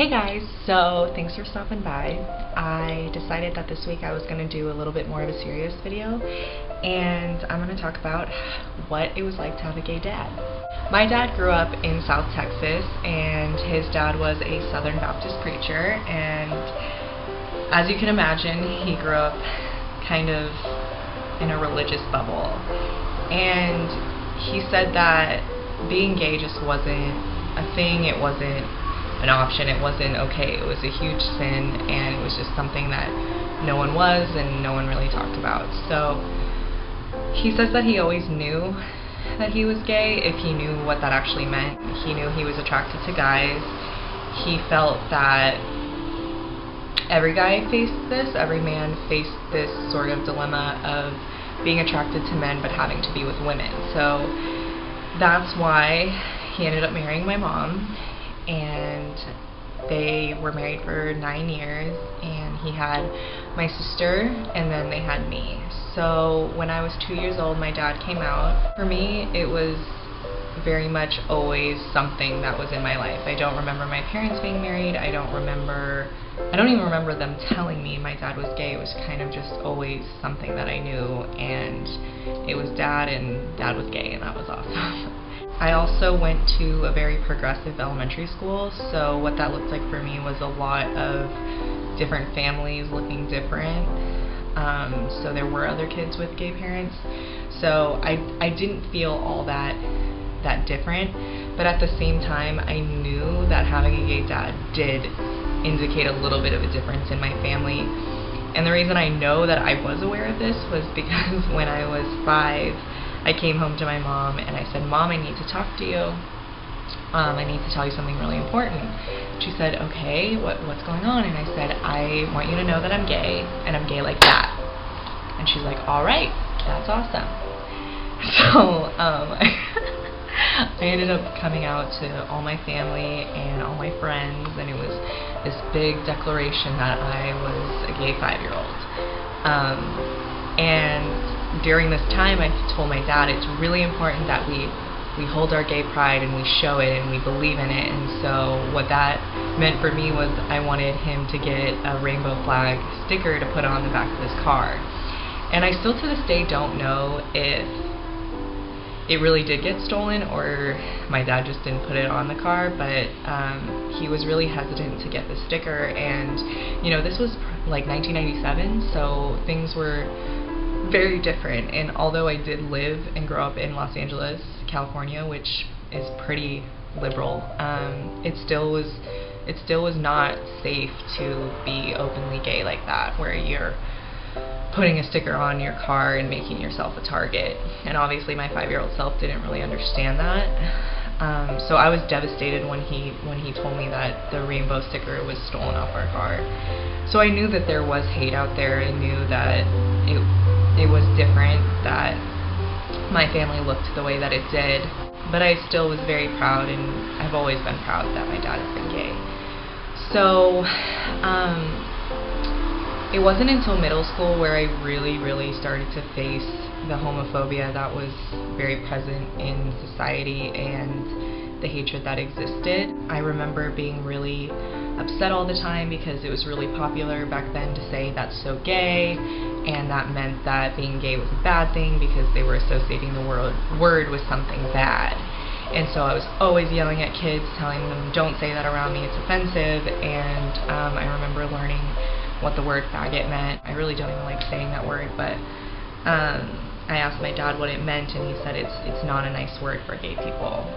Hey guys, so thanks for stopping by. I decided that this week I was going to do a little bit more of a serious video, and I'm going to talk about what it was like to have a gay dad. My dad grew up in South Texas, and his dad was a Southern Baptist preacher, and as you can imagine, he grew up kind of in a religious bubble. And he said that being gay just wasn't a thing, it wasn't an option, it wasn't okay, it was a huge sin, and it was just something that no one was and no one really talked about. So he says that he always knew that he was gay if he knew what that actually meant. He knew he was attracted to guys. He felt that every guy faced this, every man faced this sort of dilemma of being attracted to men but having to be with women. So that's why he ended up marrying my mom, and they were married for 9 years, and he had my sister, and then they had me. So when I was 2 years old, my dad came out. For me, it was very much always something that was in my life. I don't remember my parents being married. I don't even remember them telling me my dad was gay. It was kind of just always something that I knew, and it was dad, and dad was gay, and that was awesome. I also went to a very progressive elementary school, so what that looked like for me was a lot of different families looking different. So there were other kids with gay parents, so I didn't feel all that different, but at the same time I knew that having a gay dad did indicate a little bit of a difference in my family. And the reason I know that I was aware of this was because when I was 5, I came home to my mom and I said, "Mom, I need to talk to you. I need to tell you something really important." She said, "Okay, what's going on?" And I said, "I want you to know that I'm gay, and I'm gay like that." And she's like, "All right, that's awesome." So I ended up coming out to all my family and all my friends, and it was this big declaration that I was a gay 5-year-old. And during this time, I told my dad it's really important that we hold our gay pride and we show it and we believe in it. And so what that meant for me was I wanted him to get a rainbow flag sticker to put on the back of his car. And I still to this day don't know if it really did get stolen or my dad just didn't put it on the car, but he was really hesitant to get the sticker. And you know, this was like 1997, so things were very different. And although I did live and grow up in Los Angeles, California, which is pretty liberal, it still was not safe to be openly gay like that, where you're putting a sticker on your car and making yourself a target. And obviously my 5-year-old self didn't really understand that. So I was devastated when he told me that the rainbow sticker was stolen off our car. So I knew that there was hate out there. I knew that it was different, that my family looked the way that it did. But I still was very proud, and I've always been proud that my dad has been gay. So it wasn't until middle school where I really started to face the homophobia that was very present in society and the hatred that existed. I remember being really upset all the time because it was really popular back then to say that's so gay, and that meant that being gay was a bad thing because they were associating the word with something bad. And so I was always yelling at kids, telling them, "Don't say that around me, it's offensive." And I remember learning what the word faggot meant. I really don't even like saying that word, but I asked my dad what it meant, and he said it's not a nice word for gay people.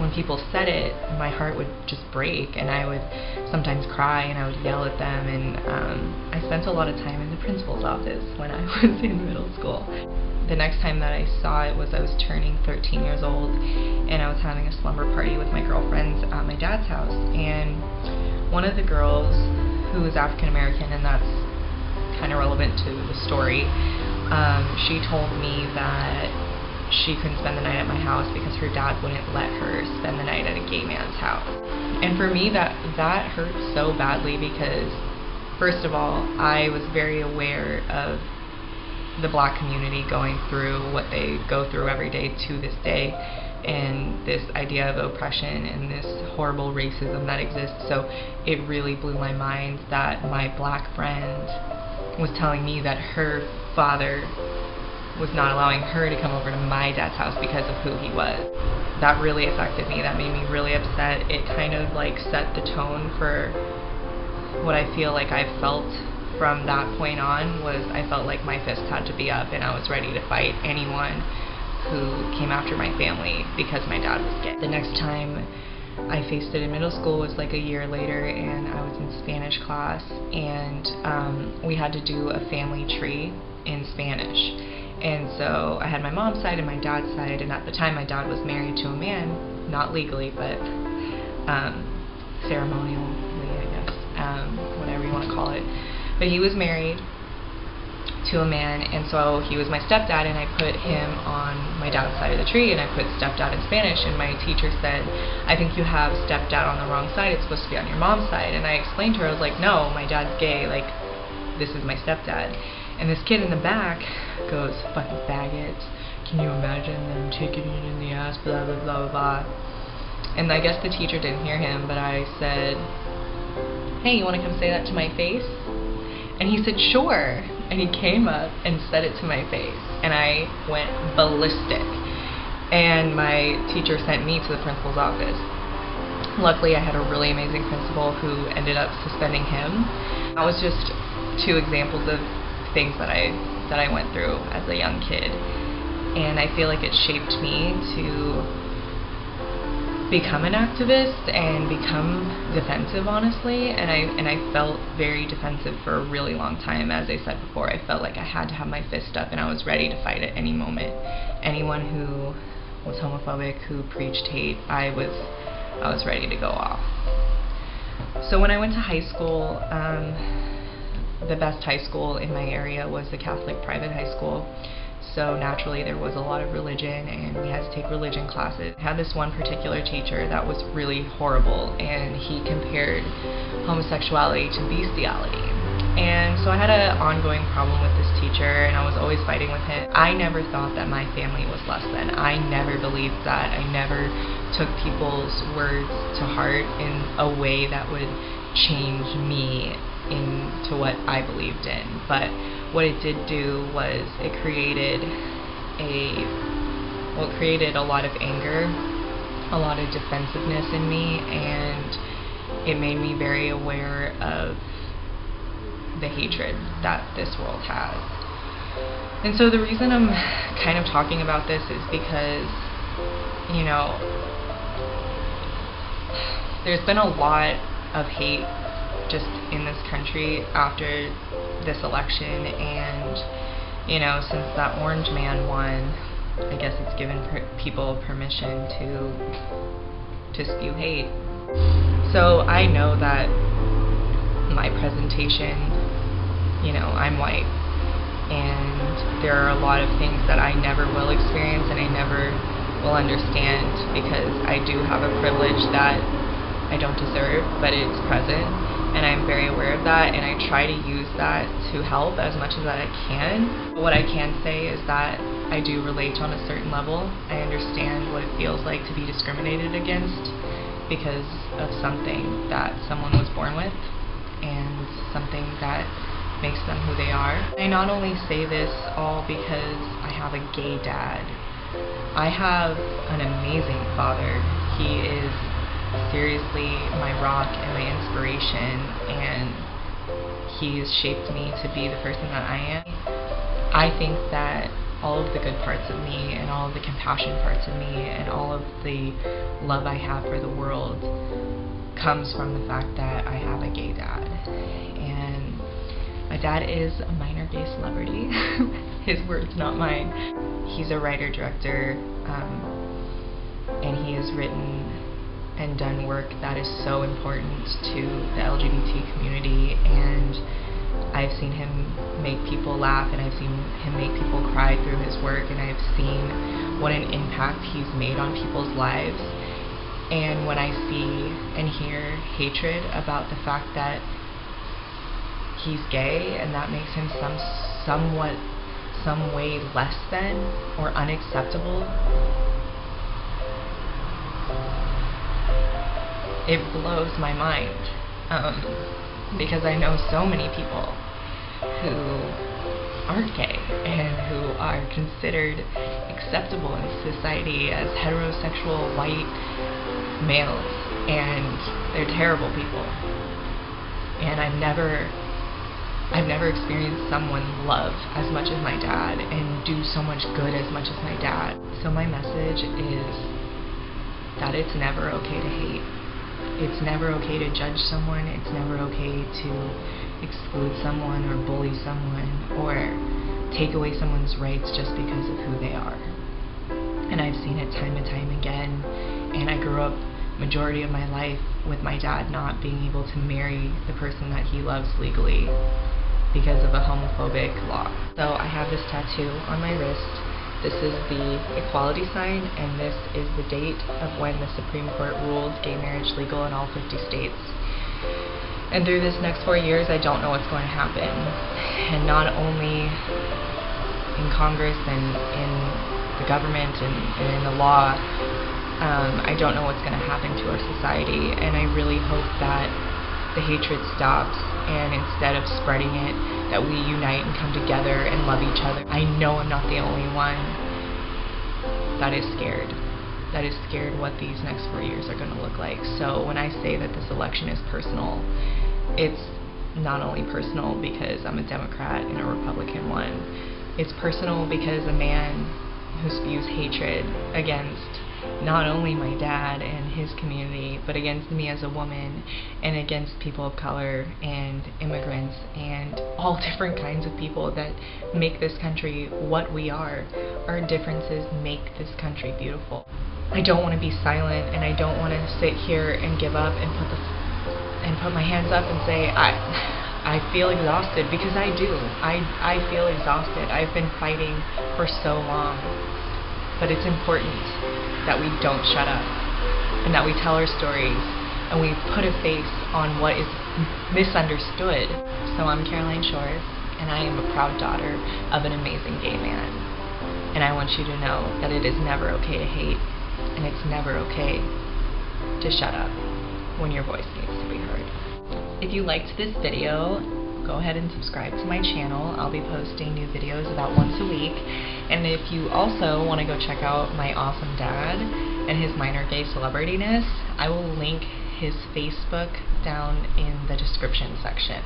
When people said it, my heart would just break, and I would sometimes cry, and I would yell at them. And I spent a lot of time in the principal's office when I was in middle school. The next time that I saw it was I was turning 13 years old, and I was having a slumber party with my girlfriends at my dad's house. And one of the girls, who is African American, and that's kind of relevant to the story, she told me that she couldn't spend the night at my house because her dad wouldn't let her spend the night at a gay man's house. And for me, that hurt so badly because, first of all, I was very aware of the Black community going through what they go through every day to this day, and this idea of oppression and this horrible racism that exists. So it really blew my mind that my black friend was telling me that her father was not allowing her to come over to my dad's house because of who he was. That really affected me. That made me really upset. It kind of like set the tone for what I feel like I felt from that point on. Was I felt like my fist had to be up and I was ready to fight anyone who came after my family because my dad was gay. The next time I faced it in middle school was like a year later, and I was in Spanish class, and we had to do a family tree in Spanish. And so I had my mom's side and my dad's side, and at the time my dad was married to a man, not legally, but ceremonially, I guess, whatever you want to call it. But he was married to a man, and so he was my stepdad, and I put him on my dad's side of the tree, and I put stepdad in Spanish, and my teacher said, I think you have stepdad on the wrong side, it's supposed to be on your mom's side. And I explained to her, I was like, no, my dad's gay, like, this is my stepdad. And this kid in the back goes, fucking faggots, can you imagine them taking it in the ass, blah, blah, blah, blah, blah. And I guess the teacher didn't hear him, but I said, hey, you want to come say that to my face? And he said, sure. And he came up and said it to my face, and I went ballistic. And my teacher sent me to the principal's office. Luckily, I had a really amazing principal who ended up suspending him. That was just two examples of things that I went through as a young kid, and I feel like it shaped me to become an activist and become defensive, honestly. And I felt very defensive for a really long time. As I said before, I felt like I had to have my fist up and I was ready to fight at any moment. Anyone who was homophobic, who preached hate, I was ready to go off. So when I went to high school, the best high school in my area was the Catholic private high school. So naturally there was a lot of religion, and we had to take religion classes. I had this one particular teacher that was really horrible, and he compared homosexuality to bestiality. And so I had an ongoing problem with this teacher, and I was always fighting with him. I never thought that my family was less than. I never believed that. I never took people's words to heart in a way that would change me into what I believed in. But what it did do was it created a lot of anger, a lot of defensiveness in me, and it made me very aware of the hatred that this world has. And so the reason I'm kind of talking about this is because, you know, there's been a lot of hate just in this country after this election, and you know, since that orange man won, I guess it's given people permission to spew hate. So I know that my presentation, you know, I'm white, and there are a lot of things that I never will experience and I never will understand, because I do have a privilege that I don't deserve, but it's present, and I'm very aware of that, and I try to use that to help as much as I can. What I can say is that I do relate on a certain level. I understand what it feels like to be discriminated against because of something that someone was born with and something that makes them who they are. I not only say this all because I have a gay dad. I have an amazing father. He is seriously my rock and my inspiration, and he has shaped me to be the person that I am. I think that all of the good parts of me and all of the compassion parts of me and all of the love I have for the world comes from the fact that I have a gay dad. And my dad is a minor gay celebrity. His words, not mine. He's a writer-director, and he has written and done work that is so important to the LGBT community, and I've seen him make people laugh, and I've seen him make people cry through his work, and I've seen what an impact he's made on people's lives. And when I see and hear hatred about the fact that he's gay and that makes him some way less than or unacceptable, it blows my mind, because I know so many people who aren't gay and who are considered acceptable in society as heterosexual white males, and they're terrible people. And I've never experienced someone love as much as my dad and do so much good as much as my dad. So my message is that it's never okay to hate. It's never okay to judge someone. It's never okay to exclude someone or bully someone or take away someone's rights just because of who they are. And I've seen it time and time again, and I grew up majority of my life with my dad not being able to marry the person that he loves legally because of a homophobic law. So I have this tattoo on my wrist. This is the equality sign, and this is the date of when the Supreme Court ruled gay marriage legal in all 50 states. And through this next 4 years, I don't know what's going to happen. And not only in Congress and in the government and in the law, I don't know what's going to happen to our society, and I really hope that the hatred stops, and instead of spreading it, that we unite and come together and love each other. I know I'm not the only one that is scared what these next 4 years are going to look like. So when I say that this election is personal, it's not only personal because I'm a Democrat and a Republican one. It's personal because a man who spews hatred against not only my dad and his community, but against me as a woman, and against people of color and immigrants and all different kinds of people that make this country what we are. Our differences make this country beautiful. I don't want to be silent, and I don't want to sit here and give up and put my hands up and say I feel exhausted, because I do. I feel exhausted. I've been fighting for so long. But it's important that we don't shut up, and that we tell our stories, and we put a face on what is misunderstood. So I'm Caroline Shores, and I am a proud daughter of an amazing gay man. And I want you to know that it is never okay to hate, and it's never okay to shut up when your voice needs to be heard. If you liked this video, go ahead and subscribe to my channel. I'll be posting new videos about once a week. And if you also want to go check out my awesome dad and his minor gay celebrityness, I will link his Facebook down in the description section.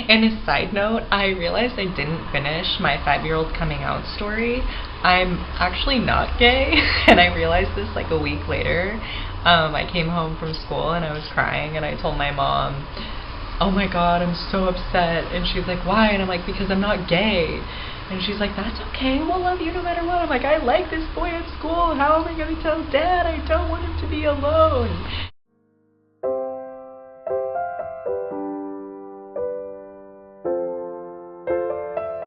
And a side note, I realized I didn't finish my 5-year-old coming out story. I'm actually not gay, and I realized this like a week later. I came home from school and I was crying, and I told my mom, "Oh my god, I'm so upset." And she's like, "Why?" And I'm like, "Because I'm not gay." And she's like, "That's okay, we'll love you no matter what." I'm like, "I like this boy at school. How am I going to tell Dad? I don't want him to be alone."